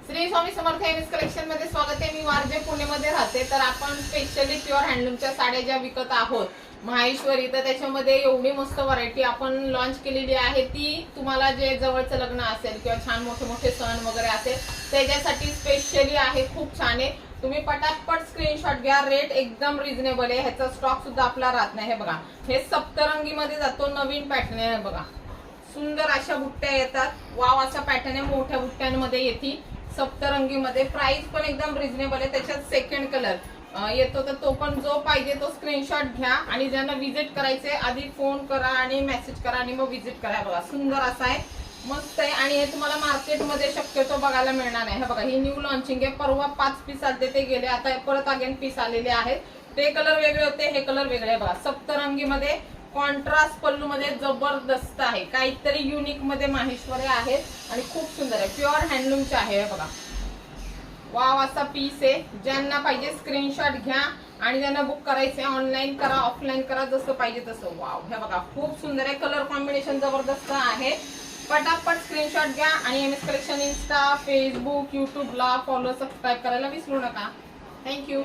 Shri Swami Samarth MS collection मध्ये स्वागत आहे। मी वारजे पुणेमध्ये राहते। तर आपण स्पेशली प्युअर हँडलूमच्या साड्या ज्या विकत आहोत माहेश्वरी, तर त्याच्यामध्ये एवढी मस्त व्हरायटी आपण लॉन्च केलेली आहे। ती तुम्हाला जे जवळचं लग्न असेल किंवा छान मोठे मोठे सण वगैरे असेल त्याच्यासाठी स्पेशली आहे। खूप छान आहे, तुम्ही पटापट स्क्रीनशॉट घ्या। रेट एकदम रिजनेबल आहे, ह्याचा स्टॉक सुद्धा आपला राहत नाही। हे बघा, हे सप्तरंगी मध्ये जातो, नवीन पॅटर्न आहे बघा। सुंदर अशा बुट्ट्या येतात, वाव असा पॅटर्न आहे, मोठ्या बुट्ट्यांमध्ये येते सप्तरंगी मध्ये। प्राइस पण एकदम रिजनेबल आहे। त्याच्यात सेकंड कलर येतो, तर तो पण जो पाहिजे तो स्क्रीनशॉट घ्या आणि ज्यांना विजिट करायचे आधी फोन करा आणि मेसेज करा आणि मग विजिट करा। बघा सुंदर असा आहे, मस्त आहे आणि हे तुम्हाला मार्केटमध्ये शक्यतो बघायला मिळणार नाही। हे बघा, ही न्यू लॉन्चिंग आहे। परवा 5 पीस आले ते गेले, आता परत अगेन पीस आलेले आहेत। ते कलर वेगळे होते, हे कलर वेगळे आहे। बघा सप्तरंगी मध्ये कॉन्ट्रास्ट पल्लू मध्ये जबरदस्त आहे, काहीतरी युनिक मध्ये माहेश्वरी आहेत आणि खूप सुंदर आहे। प्युअर हँडलूमचे आहे। हे बघा, वाव असा पीस आहे। ज्यांना पाहिजे स्क्रीनशॉट घ्या आणि ज्यांना बुक करायचे ऑनलाईन करा, ऑफलाईन करा, जसं पाहिजे तसं। वाव, हे बघा खूप सुंदर आहे, कलर कॉम्बिनेशन जबरदस्त आहे। पटापट स्क्रीनशॉट घ्या आणि एमएस कलेक्शन इंस्टा, फेसबुक, यूट्यूबला फॉलो, सबस्क्राईब करायला विसरू नका। थँक्यू।